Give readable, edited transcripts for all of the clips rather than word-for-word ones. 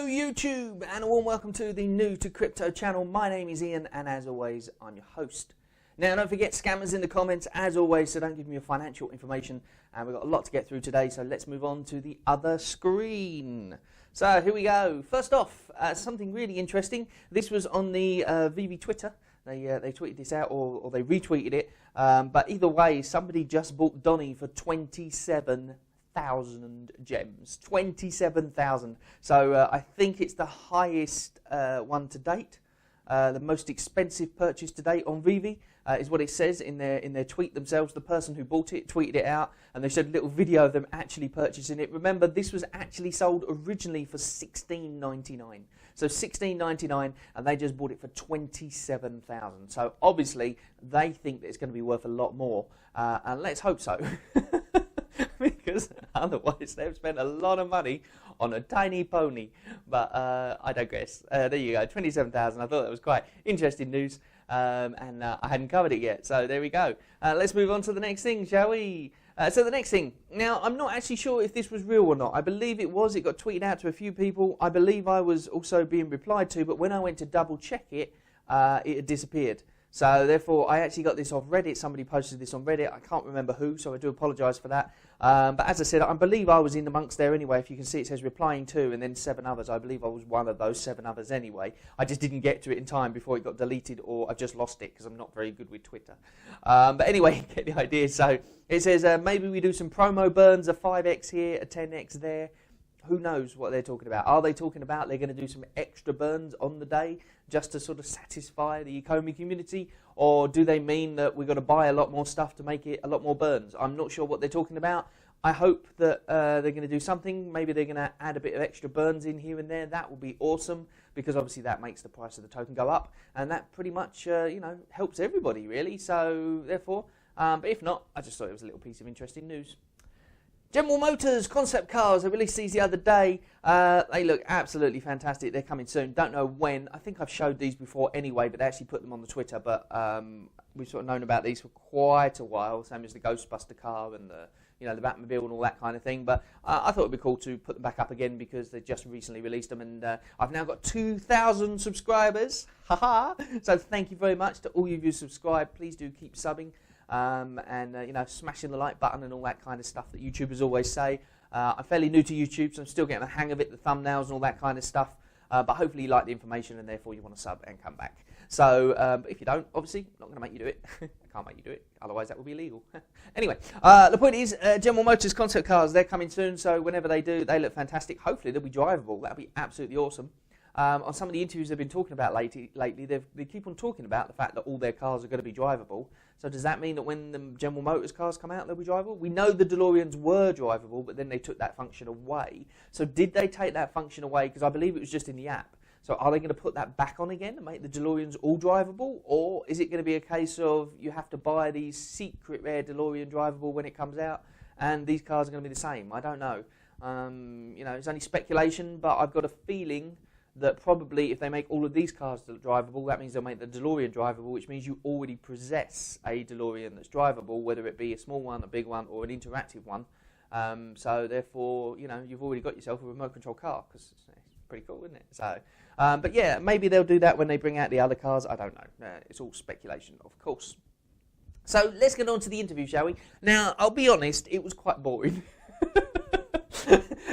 YouTube, and a warm welcome to the New to Crypto channel. My name is Ian, and as always, I'm your host. Now, don't forget scammers in the comments, as always, so don't give me your financial information. And we've got a lot to get through today, so let's move on to the other screen. So here we go. First off, something really interesting. This was on the Veve Twitter. They tweeted this out, or they retweeted it. But either way, somebody just bought Donny for 27,000 gems. 27,000. So I think it's the highest one to date. The most expensive purchase to date on Veve is what it says in their tweet themselves. The person who bought it tweeted it out, and they showed a little video of them actually purchasing it. Remember, this was actually sold originally for $16.99. So $16.99, and they just bought it for 27,000. So obviously, they think that it's going to be worth a lot more, and let's hope so. Because otherwise they've spent a lot of money on a tiny pony. But I digress. There you go, 27,000. I thought that was quite interesting news, and I hadn't covered it yet. So there we go. Let's move on to the next thing, shall we? So the next thing. Now, I'm not actually sure if this was real or not. I believe it was. It got tweeted out to a few people. I believe I was also being replied to, but when I went to double check it, it had disappeared. So therefore, I actually got this off Reddit. Somebody posted this on Reddit. I can't remember who, so I do apologise for that. But as I said, I believe I was in amongst there anyway. If you can see, it says replying to, and then 7 others. I believe I was one of those 7 others anyway. I just didn't get to it in time before it got deleted, or I just lost it because I'm not very good with Twitter. But anyway, get the idea. So it says maybe we do some promo burns, a 5x here, a 10x there. Who knows what they're talking about? Are they talking about they're going to do some extra burns on the day just to sort of satisfy the Ecomi community? Or do they mean that we've got to buy a lot more stuff to make it a lot more burns? I'm not sure what they're talking about. I hope that they're going to do something. Maybe they're going to add a bit of extra burns in here and there. That would be awesome, because obviously that makes the price of the token go up. And that pretty much helps everybody, really. So therefore, but if not, I just thought it was a little piece of interesting news. General Motors concept cars, I released these the other day. They look absolutely fantastic. They're coming soon. Don't know when. I think I've showed these before anyway, but they actually put them on the Twitter. But we've sort of known about these for quite a while, same as the Ghostbuster car and the Batmobile and all that kind of thing. But I thought it would be cool to put them back up again because they just recently released them, and I've now got 2,000 subscribers. Haha! So thank you very much to all of you who subscribe. Please do keep subbing. Smashing the like button and all that kind of stuff that YouTubers always say. I'm fairly new to YouTube, so I'm still getting the hang of it, the thumbnails and all that kind of stuff. But hopefully you like the information, and therefore you want to sub and come back. So but if you don't, obviously, I'm not going to make you do it. I can't make you do it, otherwise that would be illegal. Anyway, the point is, General Motors concept cars, they're coming soon, so whenever they do, they look fantastic. Hopefully they'll be drivable. That'll be absolutely awesome. On some of the interviews they've been talking about lately, they keep on talking about the fact that all their cars are going to be drivable. So does that mean that when the General Motors cars come out, they'll be drivable? We know the DeLoreans were drivable, but then they took that function away. So did they take that function away? Because I believe it was just in the app. So are they going to put that back on again and make the DeLoreans all drivable? Or is it going to be a case of you have to buy the secret rare DeLorean drivable when it comes out, and these cars are going to be the same? I don't know. It's only speculation, but I've got a feeling that probably if they make all of these cars drivable, that means they'll make the DeLorean drivable, which means you already possess a DeLorean that's drivable, whether it be a small one, a big one, or an interactive one. So therefore, you've already got yourself a remote control car, because it's pretty cool, isn't it? So, but yeah, maybe they'll do that when they bring out the other cars. I don't know. It's all speculation, of course. So let's get on to the interview, shall we? Now, I'll be honest, it was quite boring.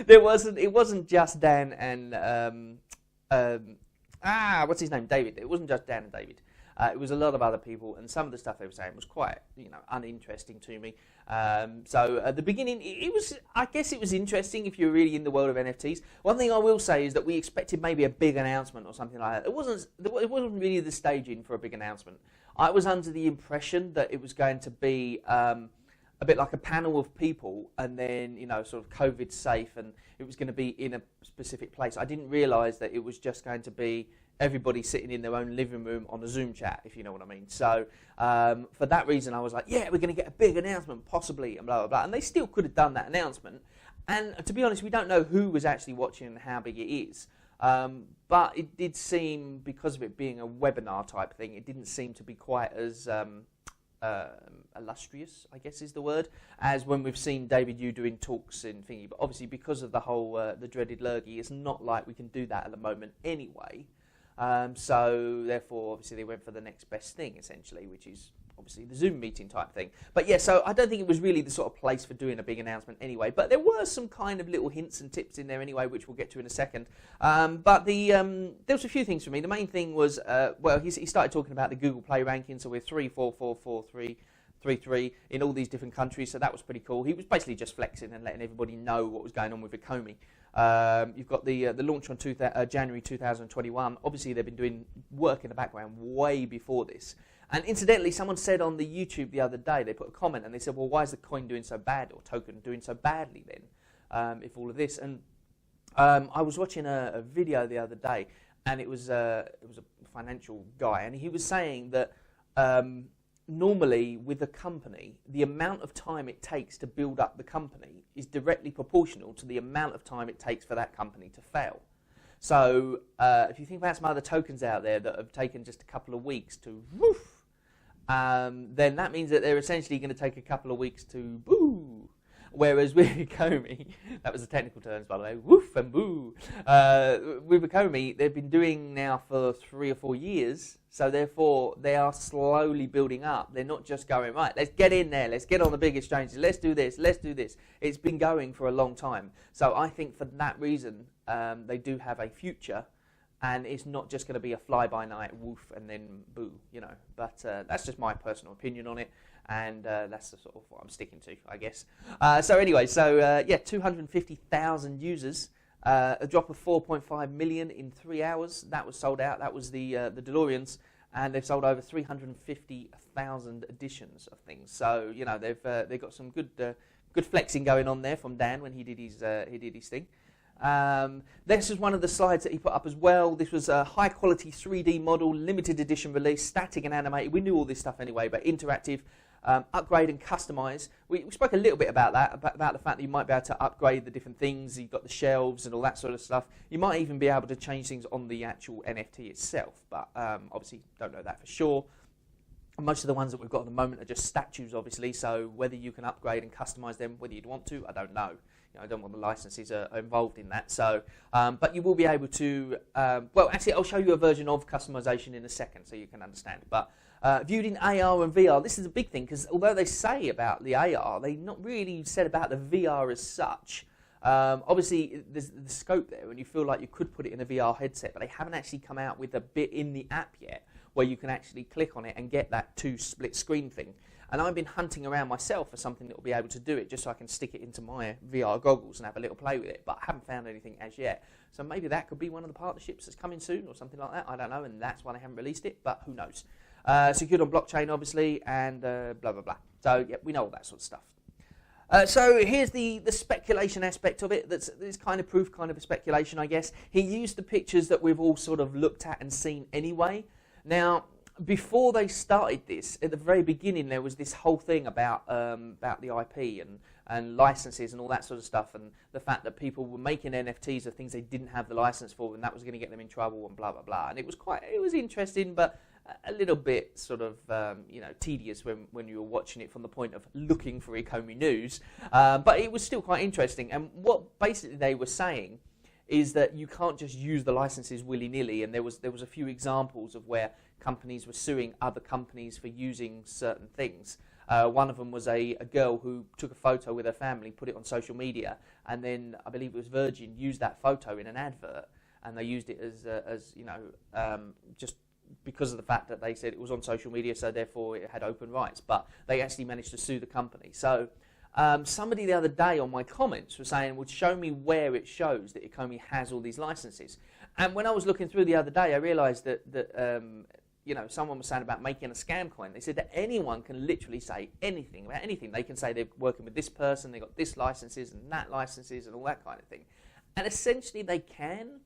It wasn't just Dan and what's his name? David. It wasn't just Dan and David. It was a lot of other people, and some of the stuff they were saying was quite, uninteresting to me. So at the beginning, I guess it was interesting if you're really in the world of NFTs. One thing I will say is that we expected maybe a big announcement or something like that. It wasn't really the staging for a big announcement. I was under the impression that it was going to be a bit like a panel of people, and then sort of COVID safe, and it was going to be in a specific place. I didn't realise that it was just going to be everybody sitting in their own living room on a Zoom chat, if you know what I mean. So for that reason, I was like, yeah, we're going to get a big announcement, possibly, and blah, blah, blah. And they still could have done that announcement. And to be honest, we don't know who was actually watching and how big it is. But it did seem, because of it being a webinar type thing, it didn't seem to be quite as illustrious, I guess is the word, as when we've seen David Yu doing talks in thingy. But obviously, because of the whole the dreaded lurgy, it's not like we can do that at the moment anyway. So therefore, obviously, they went for the next best thing essentially, which is obviously the Zoom meeting type thing. But yeah, so I don't think it was really the sort of place for doing a big announcement anyway. But there were some kind of little hints and tips in there anyway, which we'll get to in a second. But there was a few things for me. The main thing was, well, he started talking about the Google Play ranking. So we're 3, 4, 4, 4, 3, 3, 3 in all these different countries. So that was pretty cool. He was basically just flexing and letting everybody know what was going on with Ecomi. You've got the launch on January 2021. Obviously, they've been doing work in the background way before this. And incidentally, someone said on the YouTube the other day, they put a comment and they said, well, why is the coin doing so bad, or token doing so badly then, if all of this? And I was watching a video the other day, and it was a financial guy, and he was saying that normally with a company, the amount of time it takes to build up the company is directly proportional to the amount of time it takes for that company to fail. So if you think about some other tokens out there that have taken just a couple of weeks to woof, then that means that they're essentially going to take a couple of weeks to boo. Whereas with Ecomi, that was the technical terms by the way, woof and boo. With Ecomi, they've been doing now for 3 or 4 years, so therefore they are slowly building up. They're not just going, right, let's get in there, let's get on the big exchanges, let's do this, let's do this. It's been going for a long time. So I think for that reason, they do have a future, and it's not just going to be a fly-by-night woof and then boo, you know. But that's just my personal opinion on it. And that's the sort of what I'm sticking to, I guess. So anyway, yeah, 250,000 users, a drop of 4.5 million in 3 hours. That was sold out. That was the DeLoreans, and they've sold over 350,000 editions of things. So you know they've got some good flexing going on there from Dan when he did his thing. This is one of the slides that he put up as well. This was a high quality 3D model, limited edition release, static and animated. We knew all this stuff anyway, but interactive. Upgrade and customize. We spoke a little bit about that, about the fact that you might be able to upgrade the different things. You've got the shelves and all that sort of stuff. You might even be able to change things on the actual NFT itself, but obviously don't know that for sure. Most of the ones that we've got at the moment are just statues, obviously, so whether you can upgrade and customize them, whether you'd want to, I don't know. You know, I don't want the licenses are involved in that. So, but you will be able to, well, actually, I'll show you a version of customization in a second so you can understand. But viewed in AR and VR, this is a big thing because although they say about the AR, they've not really said about the VR as such. Obviously, there's the scope there, and you feel like you could put it in a VR headset, but they haven't actually come out with a bit in the app yet where you can actually click on it and get that 2 split screen thing. And I've been hunting around myself for something that will be able to do it just so I can stick it into my VR goggles and have a little play with it, but I haven't found anything as yet. So maybe that could be one of the partnerships that's coming soon or something like that. I don't know, and that's why they haven't released it, but who knows. Secured on blockchain, obviously, and blah, blah, blah. So, yeah, we know all that sort of stuff. So here's the speculation aspect of it. That's kind of proof, kind of a speculation, I guess. He used the pictures that we've all sort of looked at and seen anyway. Now, before they started this, at the very beginning, there was this whole thing about the IP and licenses and all that sort of stuff, and the fact that people were making NFTs of things they didn't have the license for, and that was going to get them in trouble and blah, blah, blah. And it was interesting, but a little bit sort of tedious when you were watching it from the point of looking for Ecomi news. But it was still quite interesting. And what basically they were saying is that you can't just use the licenses willy-nilly, and there was a few examples of where companies were suing other companies for using certain things. One of them was a girl who took a photo with her family, put it on social media, and then I believe it was Virgin used that photo in an advert, and they used it as just because of the fact that they said it was on social media, so therefore it had open rights. But they actually managed to sue the company. So somebody the other day on my comments was saying, would show me where it shows that Ecomi has all these licenses. And when I was looking through the other day, I realised that someone was saying about making a scam coin. They said that anyone can literally say anything about anything. They can say they're working with this person, they've got this licenses and that licenses and all that kind of thing. And essentially they can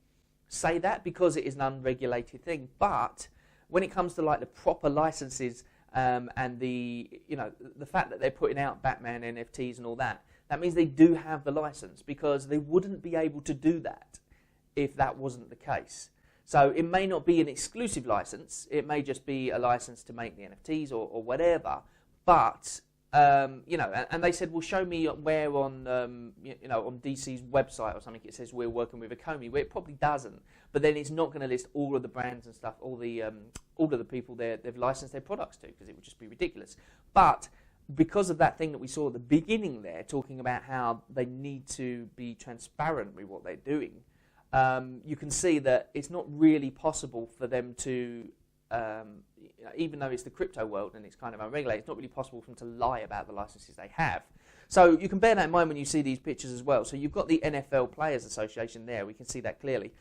say that because it is an unregulated thing. But when it comes to like the proper licenses and the fact that they're putting out Batman NFTs and all that, that means they do have the license, because they wouldn't be able to do that if that wasn't the case. So it may not be an exclusive license, it may just be a license to make the NFTs or whatever, but and they said, well, show me where on on DC's website or something it says we're working with Ecomi. Well, it probably doesn't, but then it's not going to list all of the brands and stuff, all of the people they've licensed their products to, because it would just be ridiculous. But because of that thing that we saw at the beginning there, talking about how they need to be transparent with what they're doing, you can see that it's not really possible for them to, even though it's the crypto world and it's kind of unregulated, it's not really possible for them to lie about the licenses they have. So you can bear that in mind when you see these pictures as well. So you've got the NFL Players Association there. We can see that clearly.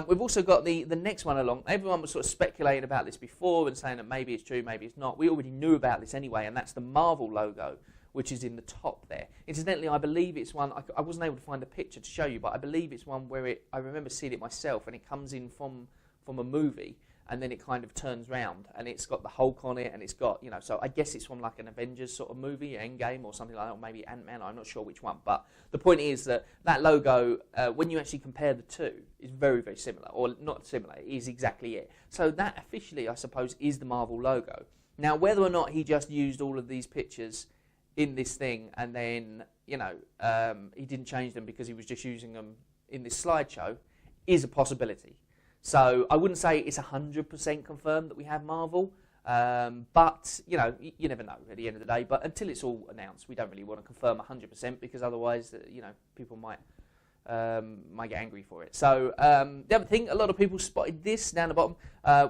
We've also got the next one along. Everyone was sort of speculating about this before and saying that maybe it's true, maybe it's not. We already knew about this anyway, and that's the Marvel logo, which is in the top there. Incidentally, I believe it's one, I wasn't able to find a picture to show you, but I believe it's one where I remember seeing it myself, and it comes in from a movie, and then it kind of turns round, and it's got the Hulk on it, and it's got, so I guess it's from like an Avengers sort of movie, Endgame or something like that, or maybe Ant-Man, I'm not sure which one. But the point is that logo, when you actually compare the two, is very, very similar, or not similar, it is exactly it. So that officially, I suppose, is the Marvel logo. Now, whether or not he just used all of these pictures in this thing, and then, he didn't change them because he was just using them in this slideshow, is a possibility. So I wouldn't say it's 100% confirmed that we have Marvel, but, you never know at the end of the day. But until it's all announced, we don't really want to confirm 100% because otherwise, people might get angry for it. So the other thing, a lot of people spotted this down the bottom.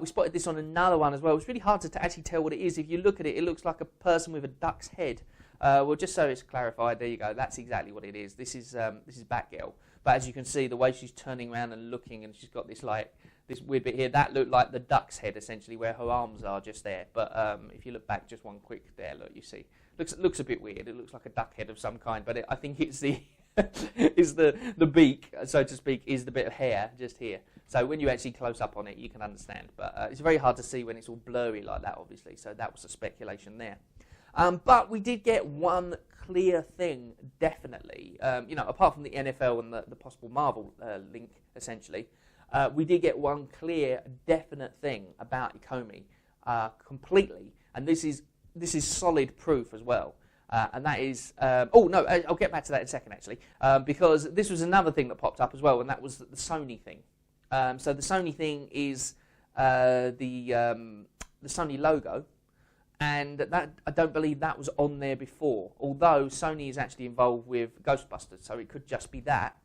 We spotted this on another one as well. It's really hard to actually tell what it is. If you look at it, it looks like a person with a duck's head. Well, just so it's clarified, there you go. That's exactly what it is. This is Batgirl. But as you can see, the way she's turning around and looking, and she's got this weird bit here, that looked like the duck's head essentially, where her arms are just there. But if you look back just one quick there, look, you see, looks a bit weird. It looks like a duck head of some kind, but I think it's the the beak, so to speak, is the bit of hair just here. So when you actually close up on it, you can understand. But it's very hard to see when it's all blurry like that, obviously. So that was a speculation there. But we did get one clear thing, definitely. Apart from the NFL and the possible Marvel link, essentially, we did get one clear, definite thing about Ecomi completely, and this is solid proof as well. And that is, I'll get back to that in a second, actually, because this was another thing that popped up as well, and that was the Sony thing. So the Sony thing is the Sony logo. And that I don't believe that was on there before, although Sony is actually involved with Ghostbusters, so it could just be that.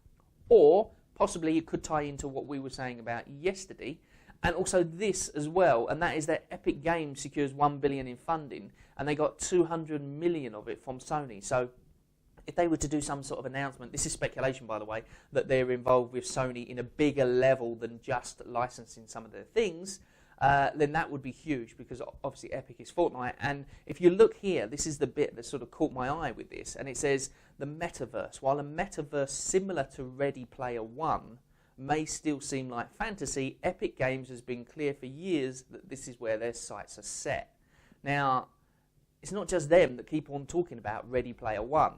Or possibly it could tie into what we were saying about yesterday, and also this as well, and that is that Epic Games secures $1 billion in funding, and they got 200 million of it from Sony. So if they were to do some sort of announcement, this is speculation by the way, that they're involved with Sony in a bigger level than just licensing some of their things, then that would be huge, because obviously Epic is Fortnite. And if you look here, this is the bit that sort of caught my eye with this, and it says the metaverse. While a metaverse similar to Ready Player One may still seem like fantasy, Epic Games has been clear for years that this is where their sights are set. Now, it's not just them that keep on talking about Ready Player One.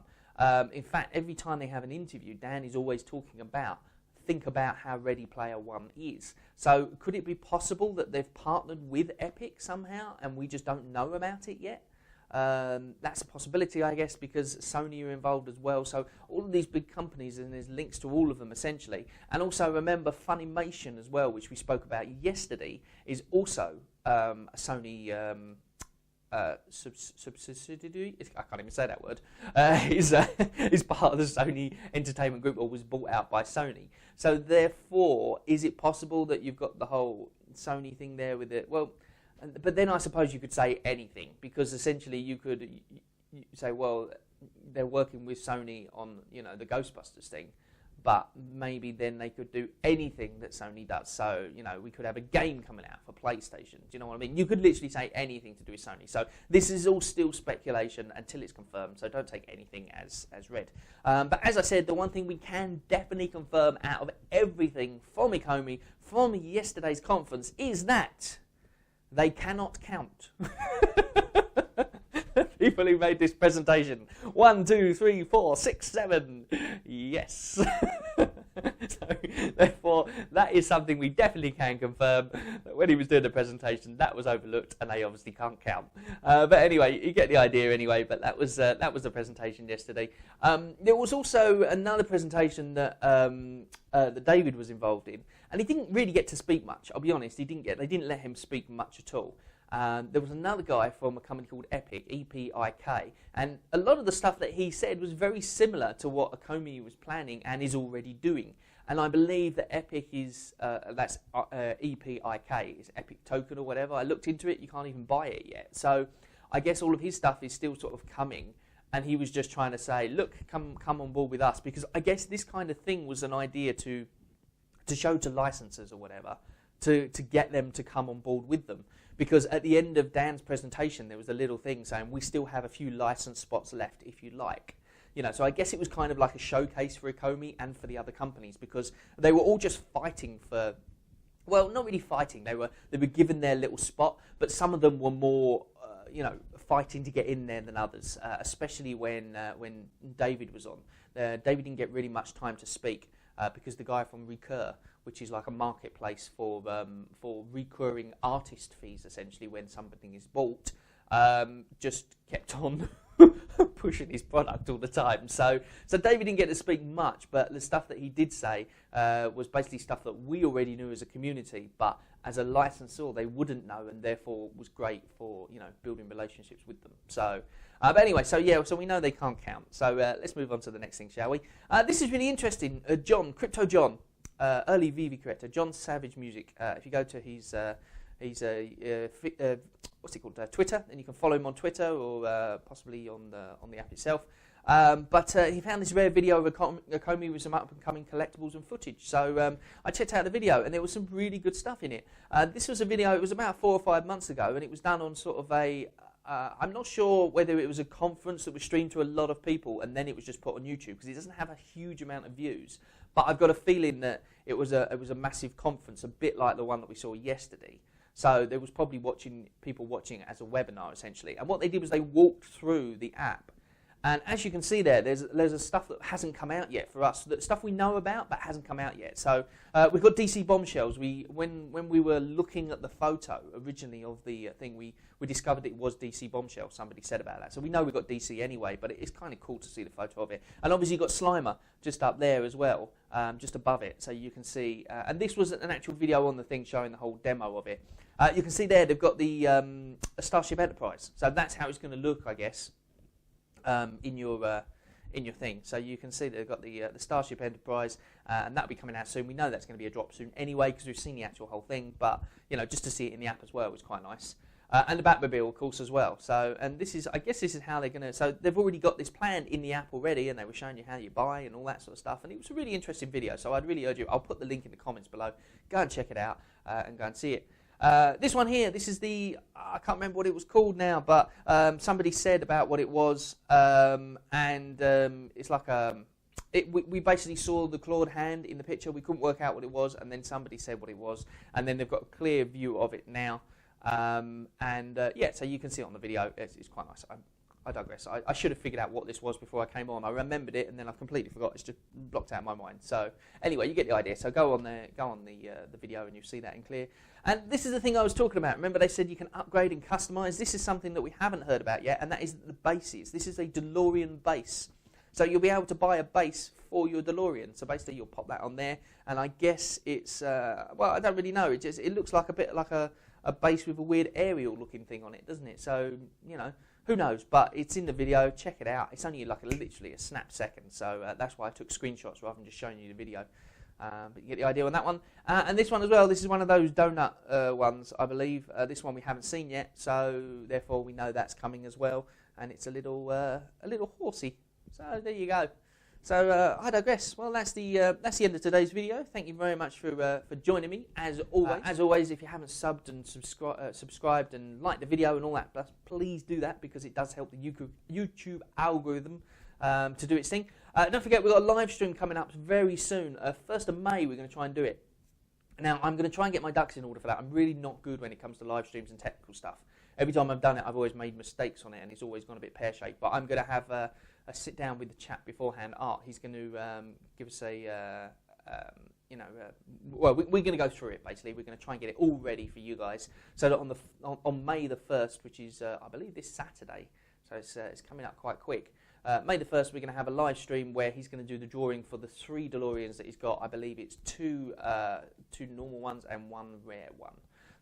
In fact, every time they have an interview, Dan is always talking about, think about how Ready Player One is. So could it be possible that they've partnered with Epic somehow and we just don't know about it yet? That's a possibility, I guess, because Sony are involved as well. So all of these big companies, and there's links to all of them essentially. And also remember Funimation as well, which we spoke about yesterday, is also a Sony subsidiary, I can't even say that word, is part of the Sony Entertainment Group, or was bought out by Sony. So therefore, is it possible that you've got the whole Sony thing there with it? Well, but then I suppose you could say anything, because essentially you could say, well, they're working with Sony on, the Ghostbusters thing, but maybe then they could do anything that Sony does. So, we could have a game coming out for PlayStation. Do you know what I mean? You could literally say anything to do with Sony. So this is all still speculation until it's confirmed, so don't take anything as read. But as I said, the one thing we can definitely confirm out of everything from Ecomi, from yesterday's conference, is that they cannot count. People who made this presentation. 1, 2, 3, 4, 6, 7. Yes. So therefore, that is something we definitely can confirm, that when he was doing the presentation, that was overlooked, and they obviously can't count. But anyway, you get the idea anyway. But that was the presentation yesterday. There was also another presentation that that David was involved in, and he didn't really get to speak much. I'll be honest, they didn't let him speak much at all. There was another guy from a company called Epic, E-P-I-K, and a lot of the stuff that he said was very similar to what Ecomi was planning and is already doing. And I believe that Epic is, that's E-P-I-K, is Epic Token or whatever. I looked into it, you can't even buy it yet. So I guess all of his stuff is still sort of coming, and he was just trying to say, look, come on board with us, because I guess this kind of thing was an idea to show to licensors or whatever, to get them to come on board with them. Because at the end of Dan's presentation, there was a little thing saying, we still have a few license spots left if you like. You know, so I guess it was kind of like a showcase for Ecomi and for the other companies, because they were all just fighting for, well, not really fighting. They were given their little spot, but some of them were more, fighting to get in there than others, especially when David was on. David didn't get really much time to speak because the guy from Recur, which is like a marketplace for recurring artist fees, essentially, when something is bought, just kept on pushing his product all the time. So David didn't get to speak much, but the stuff that he did say was basically stuff that we already knew as a community, but as a licensor they wouldn't know, and therefore was great for building relationships with them. So, but anyway, so we know they can't count. So let's move on to the next thing, shall we? This is really interesting. Crypto John. Early Veve creator, John Savage Music. If you go to his what's it called, Twitter, then you can follow him on Twitter or possibly on the app itself. But he found this rare video of Ecomi with some up-and-coming collectibles and footage. So I checked out the video, and there was some really good stuff in it. This was a video, it was about 4 or 5 months ago, and it was done on sort of a, I'm not sure whether it was a conference that was streamed to a lot of people, and then it was just put on YouTube, because it doesn't have a huge amount of views. But I've got a feeling that it was a massive conference, a bit like the one that we saw yesterday. So there was probably people watching it as a webinar, essentially. And what they did was they walked through the app. And as you can see there, there's a stuff that hasn't come out yet for us, stuff we know about but hasn't come out yet. So we've got DC bombshells. When we were looking at the photo originally of the thing, we discovered it was DC bombshell. Somebody said about that. So we know we've got DC anyway, but it's kind of cool to see the photo of it. And obviously you've got Slimer just up there as well, just above it. So you can see, and this was an actual video on the thing showing the whole demo of it. You can see there they've got the Starship Enterprise. So that's how it's going to look, I guess. In your thing, so you can see they've got the Starship Enterprise, and that'll be coming out soon. We know that's going to be a drop soon anyway, because we've seen the actual whole thing. But just to see it in the app as well was quite nice, and the Batmobile, of course, as well. So, and I guess this is how they're going to. So they've already got this planned in the app already, and they were showing you how you buy and all that sort of stuff. And it was a really interesting video. So I'd really urge you. I'll put the link in the comments below. Go and check it out and go and see it. This one here, this is the, I can't remember what it was called now, but somebody said about what it was, and it's like we basically saw the clawed hand in the picture. We couldn't work out what it was, and then somebody said what it was, and then they've got a clear view of it now. So you can see it on the video. It's quite nice. I digress. I should have figured out what this was before I came on. I remembered it, and then I've completely forgot. It's just blocked out of my mind. So anyway, you get the idea. So go on the video, and you'll see that in clear. And this is the thing I was talking about. Remember, they said you can upgrade and customize. This is something that we haven't heard about yet, and that is the bases. This is a DeLorean base. So you'll be able to buy a base for your DeLorean. So basically, you'll pop that on there, and I guess it's well, I don't really know. It looks like a bit like a base with a weird aerial-looking thing on it, doesn't it? So who knows? But it's in the video. Check it out. It's only like literally a snap second. So that's why I took screenshots rather than just showing you the video. But you get the idea on that one. And this one as well. This is one of those donut ones, I believe. This one we haven't seen yet, so therefore we know that's coming as well. And it's a little horsey. So there you go. So I digress. Well, that's the end of today's video. Thank you very much for joining me, as always. As always, if you haven't subbed and subscribed and liked the video and all that, please do that, because it does help the YouTube algorithm to do its thing. Don't forget, we've got a live stream coming up very soon. 1st of May, we're going to try and do it. Now, I'm going to try and get my ducks in order for that. I'm really not good when it comes to live streams and technical stuff. Every time I've done it, I've always made mistakes on it, and it's always gone a bit pear-shaped. But I'm going to have a sit down with the chap beforehand. Art, he's going to give us a well, we're going to go through it, basically. We're going to try and get it all ready for you guys, so that on May the 1st, which is, I believe, this Saturday, so it's coming up quite quick, May the 1st, we're going to have a live stream where he's going to do the drawing for the 3 DeLoreans that he's got. I believe it's two normal ones and 1 rare one.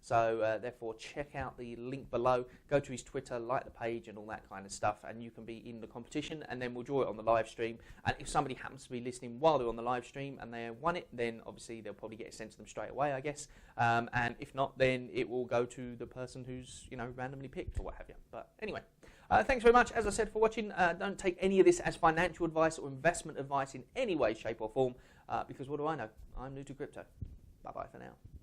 So therefore, check out the link below. Go to his Twitter, like the page, and all that kind of stuff, and you can be in the competition. And then we'll draw it on the live stream. And if somebody happens to be listening while they're on the live stream and they won it, then obviously they'll probably get it sent to them straight away, I guess. And if not, then it will go to the person who's randomly picked or what have you. But anyway. Thanks very much, as I said, for watching. Don't take any of this as financial advice or investment advice in any way, shape or form, because what do I know? I'm new to crypto. Bye-bye for now.